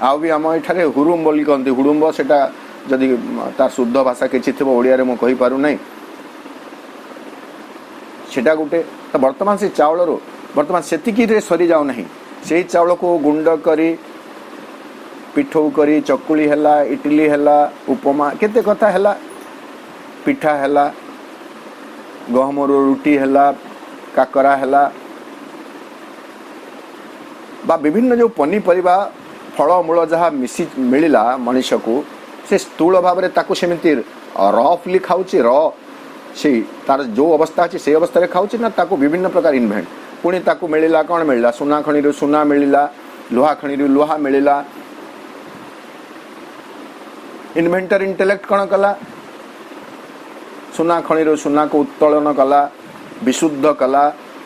आ भी आम ये हुरुम बोली कहते हुड़ुम्ब से जदि तार शुद्ध भाषा किसी थी ओडिया मुझे कही पार ना सेटा गोटे तो वर्तमान से चाउल वर्तमान से सरी जाऊ नहीं से चाउल को गुंड करी पिठौ करी चकुली हैला इडली हैला उपमा केते कथा हैला पिठा हैला गहम रुटी हैला काकरा हैला बा विभिन्न जो पनीपरिबा फल मूल जहाँ मिसी मिलला मनीष को से स्थूल भाव में ताकू सेमती रफली खाऊची र से तार जो अवस्था अच्छी से अवस्था खाऊची ना ताकू विभिन्न प्रकार इन्वेंट पुणी ताकू मिलला कौन मिलला सुना खणी सुना मिलला लुहा खणी लुहा मिलला इन्वेंटर इंटेलेक्ट कौन कला सुना खणी सुना को उत्तोलन कला विशुद्ध कला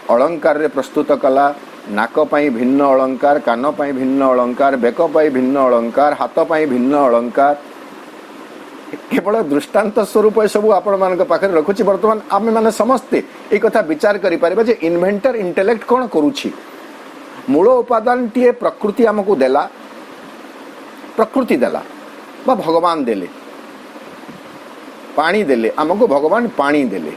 अलंकार रे प्रस्तुत कला नाक पाई भिन्न अलंकार कान पाई भिन्न अलंकार बेक पाई भिन्न अलंकार हाथ पाई भिन्न अलंकार केवल दृष्टांत स्वरूप सब आपण मान पाखे रखुची वर्तमान आम मैंने समस्ते एक कथा विचार करें जे इन्वेंटर इंटेलेक्ट कौन करुछि मूल उपादान टीए प्रकृति आमको देला प्रकृति देला बा भगवान देले पानी देले आमको भगवान पानी देले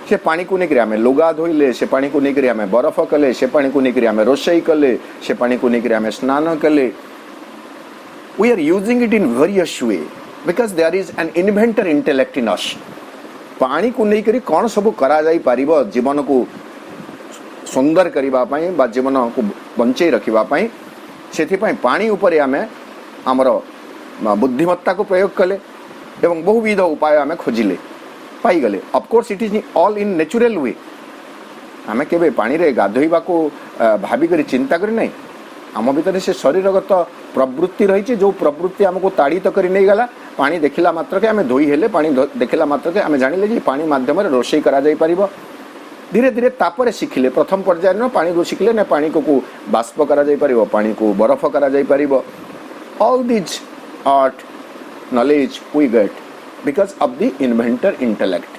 से पानी को लेकर आम लुगा धोइले से पानी को लेकर आम बरफ कले से पानी को लेकर आम रोषई कले से पानी को लेकर आम स्नान कले we are using it in various way because there is an inventor intellect in us पानी को लेकर कौन सब करा जाई पारिबो जीवन को सुंदर करिबा पई बा जीवन को बंचई रखिबा पई सेथि पई पानी ऊपर आम आमर बुद्धिमत्ता को प्रयोग कले एवं बहुविध उपाय आम खोजिले पाईगले of course it is all in natural way आम के पानी रे गाधोइबा को भाविक चिंता करी नहीं आम भीतर से शरीरगत प्रवृत्ति रही जो प्रवृत्ति आमको ताड़ित कर नहीं गला पानी देखला मात्र के आम धोई हेले पानी देखला मात्र के आम जानिले जे पानी माध्यम रोषई करा जाई परिबो धीरे धीरे तापर शिखिले प्रथम पर्याय न पानी को शिखिले ना पानी को बाष्प करा जाई परिबो पानी को बरफ करा जाई परिबो all these art, knowledge we get because of the inventor intellect.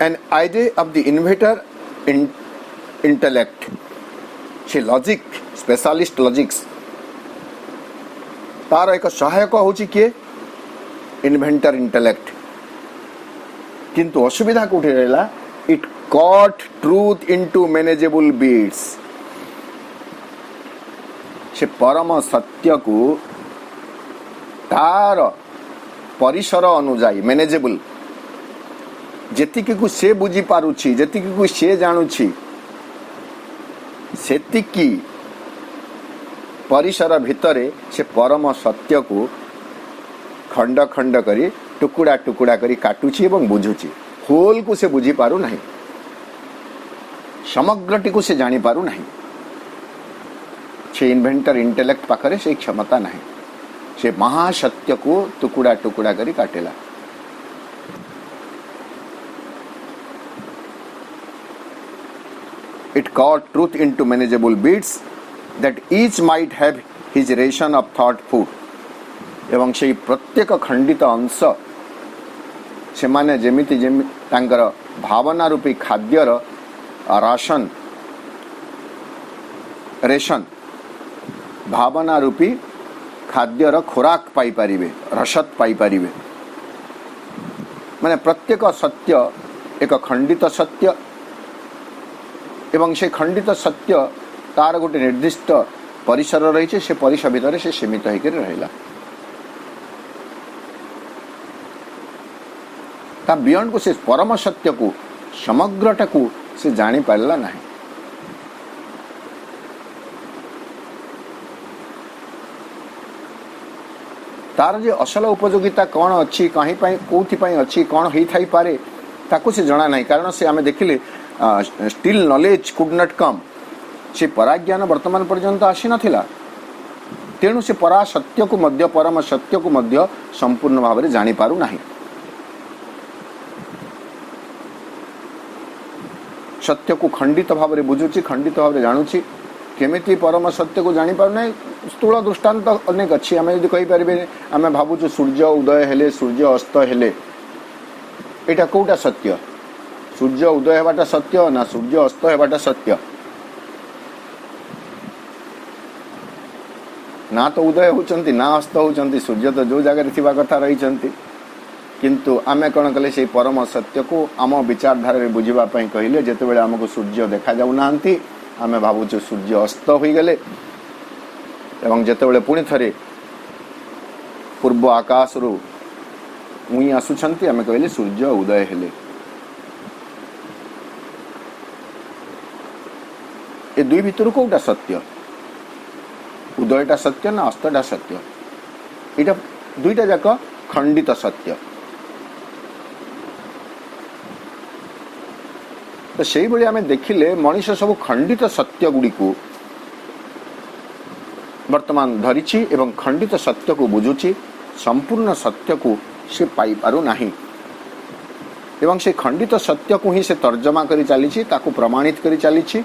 An idea of the inventor intellect, से लॉजिक स्पेशलिस्ट लॉजिक्स तार एक सहायक होची किए इन्वेंटर इंटेलेक्ट. किंतु असुविधा कोठी रहला, it cut truth into manageable bits. से परम सत्य को तार परिसर अनुजाई मैनेजेबल जेतिकी को से बुझी पारुछि, जेतिकी को से जानुछि, सेतिकी परिसर भितरे से परम सत्य को खंड खंड करी टुकुड़ा टुकुड़ा करी काटुछि एवं बुझुछि. होल को से बुझी पारु नहीं, समग्रटी को से जानी पारु नहीं. से इन्वेंटर इंटेलेक्ट पाखरे से क्षमता नहीं. से महासत्य को टुकुड़ा टुकुड़ा करी काटेला. It cut truth into manageable bits that each might have his ration of thought food. एवं से प्रत्येक खंडित अंश से माने जेमिति तांकर भावना रूपी खाद्यर राशन रेशन भावना रूपी खाद्यर खोराक पाई पारिबे, रसद पाई पारिबे. माने प्रत्येक सत्य एक खंडित सत्य एवं से खंडित सत्य तार गोटे निर्दिष्ट परिसर रही, से परिसर भितर से सीमित होकर रहिला. ता बियॉन्ड को से परम सत्य को समग्रता को से जानी पारला नहीं. तार जे असल उपयोगिता कौन अच्छी, कहीं कौथि अच्छी, कौन ही थाई पारे ताको से जना नहीं. कारण से आमे देखिले स्टिल नॉलेज कुड नॉट कम. से पराज्ञान वर्तमान पर्यंत आसी नथिला. तेणु से परा सत्य को मध्य परम सत्य को मध्य संपूर्ण भाव में जानी पारु नहीं. सत्य को खंडित भाव में बुझुची, खंडित भाव में जानुची. केमिति परम सत्य को जानी पारु नहीं. स्थूल दृष्टांत अनेक अच्छी. आम यदि कही पारे आम भावुचु सूर्य उदय हेले, सूर्य अस्त हेले, एटा कोटा सत्य? सूर्य उदय हेबाटा सत्य ना सूर्य अस्त हेबाटा सत्य? ना तो उदय होचंती ना अस्त होचंती. सूर्य तो जो जगह थिबा कथा रही चंती. किंतु आमे कौन कले से परम सत्य को आम विचारधारा रे बुझिबा पई कहिले जेतेबेले हमको सूर्य देखा जाउ नांती आमे भाबुछु सूर्य अस्त होई गेले. एवं जेतेबेले पुणी थरे पूर्व आकाश रु उई आसुछंती आमे कहिले सूर्य उदय हेले. ए दुई भितर कोटा सत्य? उदयटा सत्य ना अस्तटा सत्य? इटा दुईटा जाक खंडित सत्य. तो से ही आम देखिले मनीष सब खंडित सत्य गुड़ी को वर्तमान धरिछि एवं खंडित सत्य को बुझुछि. संपूर्ण सत्य को से पाई पारु नाही. एवं से खंडित सत्य को ही से तर्जमा करी चलीछि, ताको प्रमाणित करी चलीछि.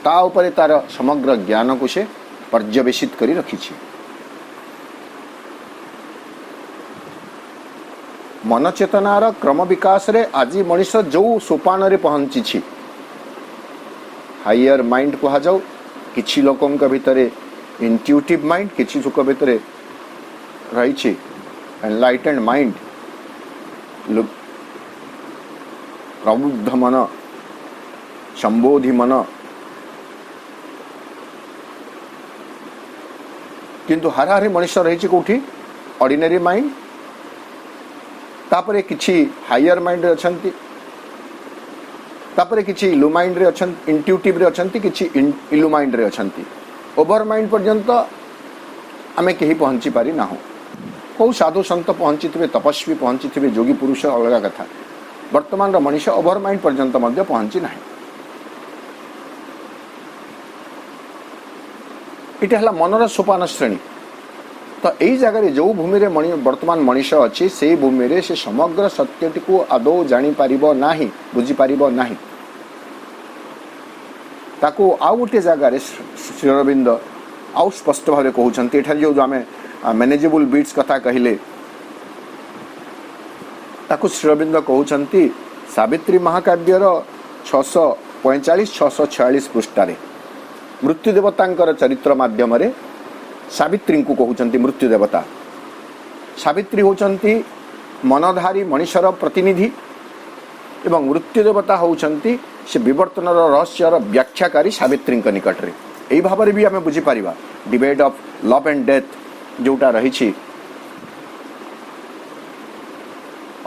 ता उपरे तार समग्र ज्ञान को से पर्यवेसित करी रखिछि. मन चेतनार क्रम विकास रे आज मनीष जो सोपान रे पहुंची हायर माइंड कहा जाऊ. किछि लोकन के भितरे इंट्यूटिव माइंड, किछि लोक भितरे रही छि एनलाइटेंड माइंड, प्रबुद्ध मन, संबोधि मन. किंतु हारे मनीष रही कौटी ऑर्डिनरी माइंड, तापरे किछि हायर माइंड रे अछंती, तापरे किछि लो माइंड रे अछंती, इंट्यूटिव रे अछंती, किछि इलो माइंड रे अछंती. ओवर माइंड पर्यंत आमे केही पहुंची पारि ना हो. को साधु संत पहुंची थे, तपस्वी पहुंची थे, योगी पुरुष अलग कथा. वर्तमान मनीष ओवर माइंड पर्यंत मध्य पहुंची नाही. इटा हला मनर सोपान श्रेणी. तो यही जगह जो भूमि रे वर्तमान मनीष अच्छी से भूमि रे से समग्र सत्यटी को आदौ जानी पारिबो नाही, बुझी पारिबो नाही. ताको आउ गोटे जगार श्री अरविंद आउ स्पष्ट भाव कहते एठार जो आम मैनेजेबल बीट्स कथा कहले ताको श्री अरविंद कहते सावित्री महाकाव्यर 645-646 पृष्ठारे मृत्यु देवता चरित्र माध्यम सावित्री को कहते मृत्यु देवता। सावित्री होचंती मनधारी मनीषर प्रतिनिधि एवं मृत्यु देवता होचंती से विवर्तन रहस्यर व्याख्याकारी सावित्री निकट रे यही भाव भी आम बुझीपर debate of love and death जोटा रही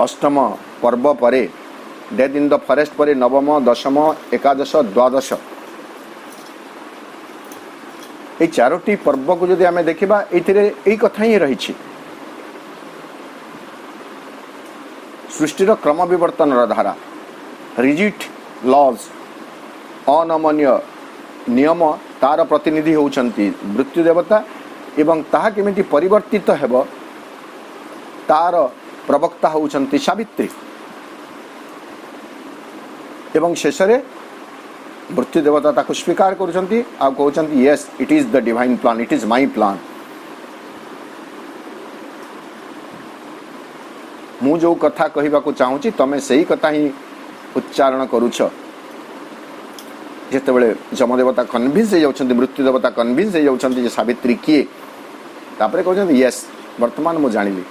अष्टम पर्व परे डेथ इन द फॉरेस्ट परे नवम दशम एकादश द्वादश ये चारोटी पर्व को जदि आम देखा यही कथा ही रही सृष्टिर क्रम विवर्तन धारा रिजिट लॉज अनमन्य नियम तार प्रतिनिधि होउछंती मृत्यु देवता एवं ताहा केमिति परिवर्तित हेब तार प्रवक्ता होउछंती सावित्री एवं शेषरे मृत्यु देवता ताको स्वीकार करुछंती आ कहउछंती yes it is the divine plan it is my plan. मु जो कथा कहवा चाहूँगी तमें से ही कथा ही उच्चारण करुछ जितेबाला जमदेवता कन्भिन्स हो जाती मृत्यु देवता कन्भिन्स हो जाती सावित्री किए तापर कहते यस वर्तमान मु जानिली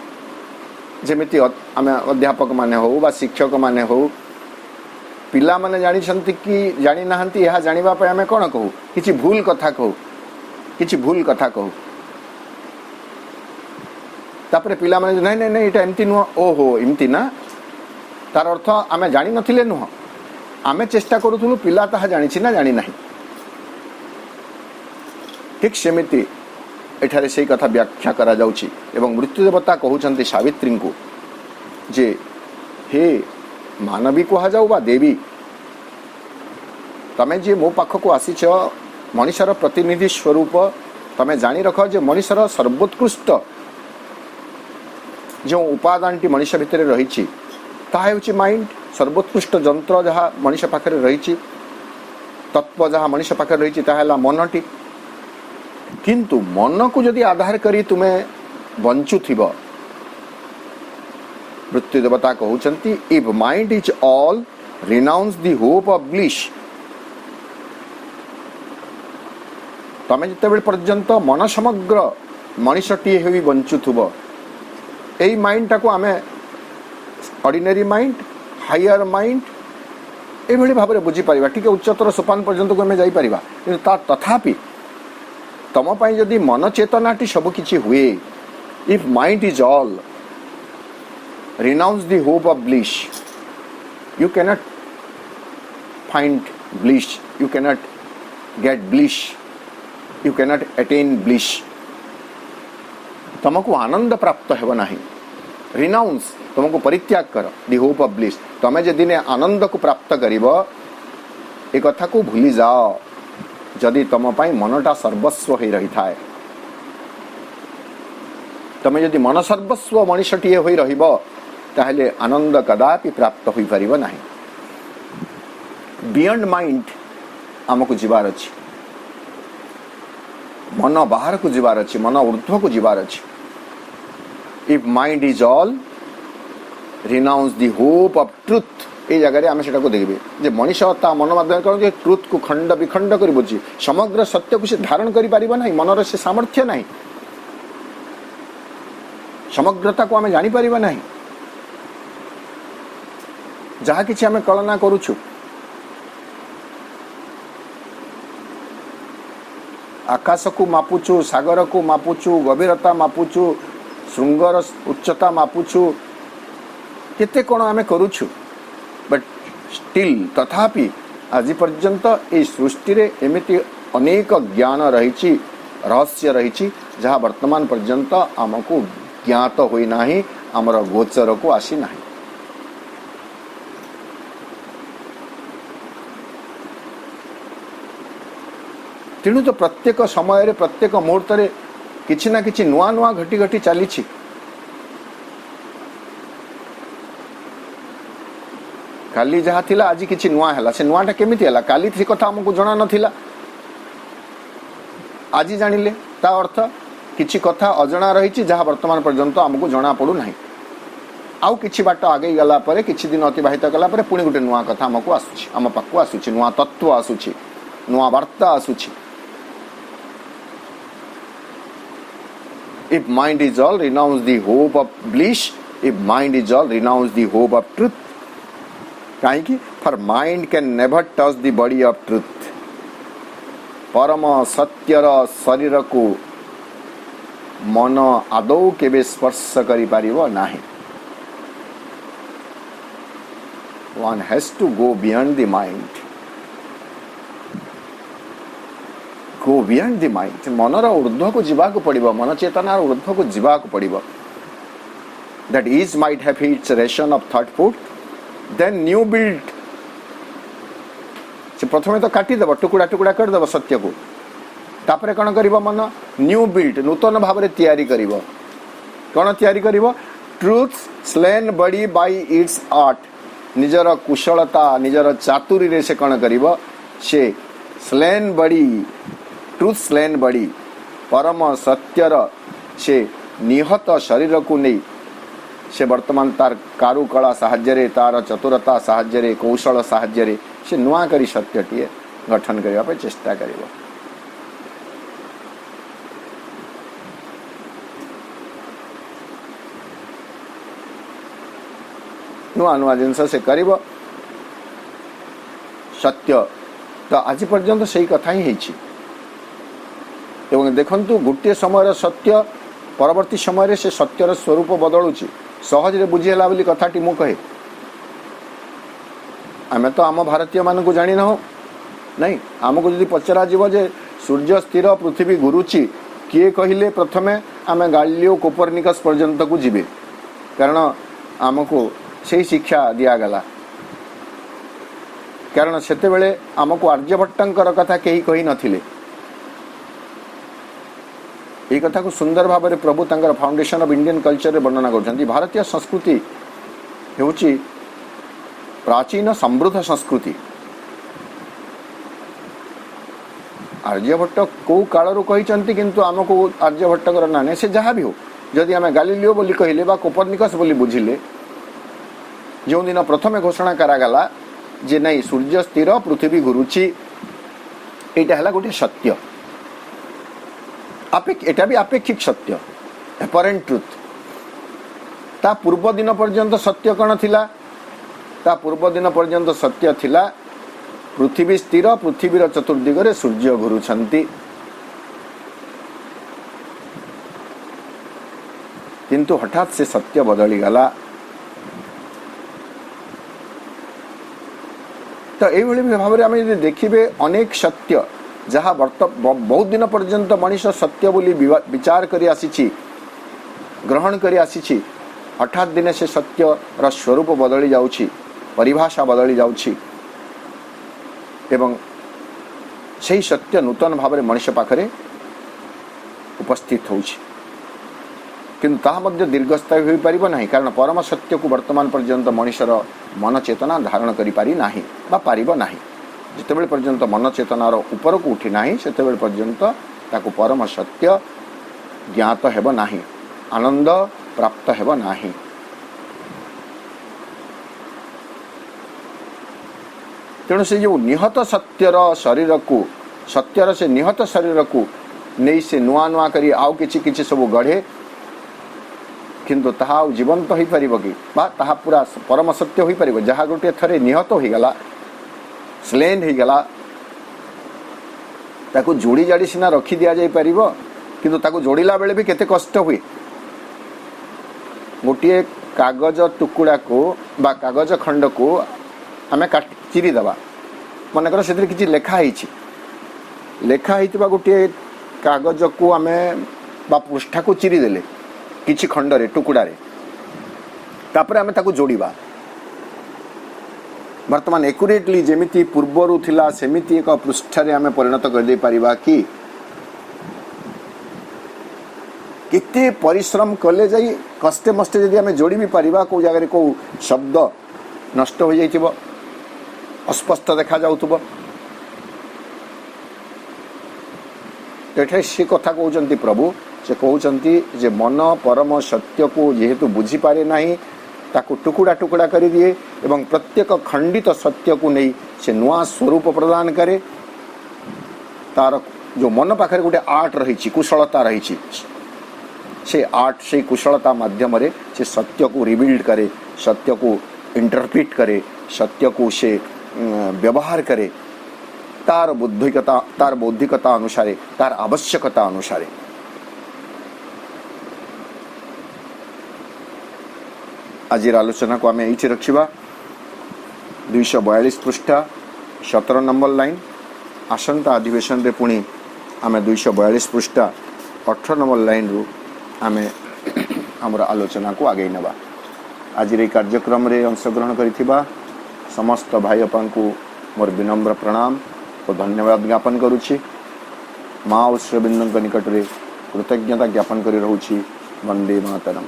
जमीती आम अध्यापक माने हो बा शिक्षक माने हो पिला माने जानी कि जानी ना यह जानापी आम कौन कहू कि भूल कथा कहू कि भूल कथा कहू तापर पिला माने नहीं नहीं नहीं यहाँ एमती नुह ओहो एमती ना तार अर्थ आम जानी नथिले नुह आम चेष्टा करूँ पिला ताहा जानी ना जानी ना ठीक सेमिति एठारे से कथा व्याख्या करा जाउछि एवं मृत्यु देवता कहउछन्ति सावित्री को जे हे मानवी कहा जाऊ बा देवी तमें जे मो पाखक आसीच मनीषर प्रतिनिधि स्वरूप तमें जानी रख जे मनीषर सर्वोत्कृष्ट जो उपादान टी मनीष भितर रही ताहा माइंड सर्वोत्कृष्ट जंत्र जहाँ मनीष पाखे रही तत्व जहाँ मनीष पाखे रही मनटी किंतु मन को जदि आधार करी तुम्हें बंचुथिब मृत्यु देवता कहउछन्ति if mind is all renounce the hope of bliss तमें जितेबेले पर्यंत मन समग्र मनीषटीए होई बंचुथुब यही माइंड टाको आम ऑर्डिनरी माइंड हायर माइंड ये भाव में बुझीपर टी उच्चतर सोपान पर्यंत को आम जापर कि तथापि तम पाई जदि मन चेतनाटी सबकि हुए if mind is all renounce the hope of bliss you cannot find bliss you cannot get bliss you cannot attain bliss तुमको आनंद प्राप्त हेब नाही रिनाउंस तुमको परित्याग कर दी होप ऑफ ब्लिस तमें जे दिने आनंद को प्राप्त करिब ए कथा को भूली जाओ जदि तुम पाई मनटा सर्वस्व हो रही थाए तमें जदि मन सर्वस्व मनीषटीए हो रहिब ताहले आनंद कदापि प्राप्त हो पारिब नाही बियॉन्ड माइंड आमको जीवार अछि मन बाहर को जीवार अछि मन ऊर्ध्व को जीवार अछि if mind is all renounce the hope of truth ये जगह आम से देखिए जे मनीष मन माध्यम कौन ट्रुथ को खंड विखंड कर बुझी समग्र सत्य को से धारण कर मनर से सामर्थ्य ना समग्रता को आम जापर ना जहाँ कि आम कल्पना करुछु आकाश को मापुचु सागर को मापुचु गभीरता मापुचु श्रृंगर उच्चता मापुचु केते कोण आम करुछु बट स्टिल तथापि आज पर्यंत ये सृष्टि रे एमिति अनेक ज्ञान रही रहस्य रही जहाँ वर्तमान पर्यंत आमको ज्ञात होई नाही आमर गोचर को आसी नाही तेणु तो प्रत्येक समय रे प्रत्येक मुहूर्त रे किछि ना किछि नुआ नुआ घटी घटी चली काली जहाँ थिला आज किछि नुआ हैला से नुआटा केमिति हैला काली से कथा हमको जणा नथिला आज जानिले ता अर्थ किछि कथा अजणा रहिछि जहाँ वर्तमान पर्यंत हमको जणा पड़ू नाही आउ किछि बाट आगे गला परे किछि दिन अतिबाहित कला परे पुणी गोटे नुआ कथा हमको आसुछि हम पाखु आसुछि नुआ तत्व आसुछि नुआ वार्ता आसुछि if mind is all renounce the hope of bliss if mind is all renounce the hope of truth काहे कि for mind can never touch the body of truth परम सत्यर शरीर को मन आदौ केबे स्पर्श करि पारिबो नाही one has to go beyond the mind go beyond the mind मनर ऊर्ध्व को जीवा को पड़िबो मन चेतनार ऊर्ध्व को जीवा को पड़िबो that is might have its ration of thought food then new build से प्रथमे तो काटी देबो टुकुड़ा टुकुड़ा कर देबो सत्य को तापरे कोन करिवो मन न्यू बिल्ड नूतन भाव रे तयारी करिवो कोन तयारी करिवो truth slain body by its art निजर कुशलता निजर चातुरी रे से कोन करिवो से slain body truth slain body परम सत्यर से निहत शरीर को नहीं से वर्तमान तार कारुकला साहाय्य तार चतुरता साहाय्य कौशल साहाय्य से नुआ करी सत्यटीए गठन करने पे चेष्टा करिवो नुआ नुआ जिनस से करिवो सत्य तो आज पर्यंत सही कथा ही हेछि एवं देखंतु गोटे समय सत्य परवर्ती समय से सत्यर स्वरूप बदलुची सहज रे बुझी हला बोली कथाटी मु कहे आमे तो आम भारतीय मान को जानी न हो नहीं आमको जदि पचरा जीव जे सूर्य स्थिर पृथ्वी घुरुची किए कहिले प्रथमे आमे गालिलियो कोपरनिकस पर्यंत को जीवे कारण आमको से शिक्षा दिया गला कारण सेते बेले आमको आर्यभट्टंकर कथा केही कही नथिले ये कथा को सुंदर भाव में प्रभु तंगर फाउंडेशन ऑफ इंडियन कल्चर रे वर्णना करछंती भारतीय संस्कृति हेउची प्राचीन समृद्ध संस्कृति आर्यभट्ट को काल रू कही किंतु आमको आर्यभट्टर ना से जहाँ भी हो जदि आम गालिलियो बोली कहले बा कोपरनिकस बोली बुझिले जो दिन प्रथमे घोषणा करागला जे नहीं सूर्य स्थिर पृथ्वी घुरुची एटा हला गोटे सत्य एटा भी अपेक्षिक सत्य अपरेंट ट्रुथ ता पूर्व दिन पर्यंत सत्य कौन थिला ता पूर्व दिन पर्यंत सत्य थिला पृथ्वी स्थिर पृथ्वीर चतुर्दिगरे सूर्य घुरुछंती किंतु हठात से सत्य बदली गला तो ये भाव में आम देखिए अनेक सत्य जहाँ बहुत दिन पर्यंत मनीष सत्य बोली विचार करी आसी ग्रहण करी आसी हठात दिने से सत्य र स्वरूप बदली जाउछि परिभाषा बदली जाउछि एवं सही सत्य नूतन भाव में मनुष्य पाखरे उपस्थित होउछि किंतु ताहा मध्य दीर्घस्थायी होई परिबो नाही कारण परम सत्य को वर्तमान पर्यंत मनुष्यर मन चेतना धारण करि पारि नाही बा पारिबो नाही जितेबेले पर्यंत मन चेतनार ऊपर को उठी नाही सेतेबेले पर्यंत ताको परम सत्य ज्ञात हेबो नाही आनंद प्राप्त हेबो नाही तेणु से जो निहत सत्यर शरीर को सत्यर से निहत शरीर को नहीं से नुआ नुआ करी आउ किछि किछि सब गढ़े किंतु ताहा जीवंत हो पारिबो कि बा ताहा पूरा परम सत्य हो पारिबो जहा गोटे थरे निहत हो गला स्लेन हो गला ताको जोड़ी जाड़ी सिना रखी दिया जाई पारिबो किंतु ताको जोड़िला बेले भी केते कष्ट हुए गोटे कागज टुकुड़ा को बा कागज खंड को आमे चिरी दबा मनकर से किसी लेखा ही लेखा ही गोटे कागज को आमे बा पृष्ठा को चिरी देले किछि खंड रे टुकुड़ा रे तापर आमे ताको जोड़ीबा वर्तमान एक्यूरेटली जेमिति पूर्वरु थिला सेमिति एक पृष्ठ रे आमे परिणत कर दे परिबा कि केते परिश्रम कले जाई कष्टे मष्टे यदि आमे जोड़ी भी परिबा को जगह को शब्द नष्ट हो जाइथिबो, अस्पष्ट देखा जाउथबो। एठे से कथा कहउचंती प्रभु, से कहउचंती जे मन परम सत्य को जेहेतु बुझी पारे नाही, ताकू टुकुड़ा टुकुड़ा कर दिए एवं प्रत्येक खंडित सत्य को नहीं से नुआ स्वरूप प्रदान करे। तार जो मन पाखे गोटे आर्ट रही, कुशलता रही, से आर्ट से कुशलता माध्यम रे से सत्य को रिबिल्ड करे, सत्य को इंटरप्रिट करे, सत्य को से व्यवहार करे तार बौद्धिकता अनुसार, तार आवश्यकता अनुसार। आज आलोचना को आम ये रखा 242 पृष्ठा 17 नंबर लाइन। आसंता अधिवेशन रे पुणी आम 242 पृष्ठा 18 नंबर लाइन रु आम आमर आलोचना को आगे नवा। आज कार्यक्रम रे अंशग्रहण करिथिबा समस्त भाई बापा को मोर विनम्र प्रणाम और धन्यवाद ज्ञापन करुछि। माँ और श्रीबिंदु निकट रे कृतज्ञता ज्ञापन करि रहउछि। वंदे मातरम।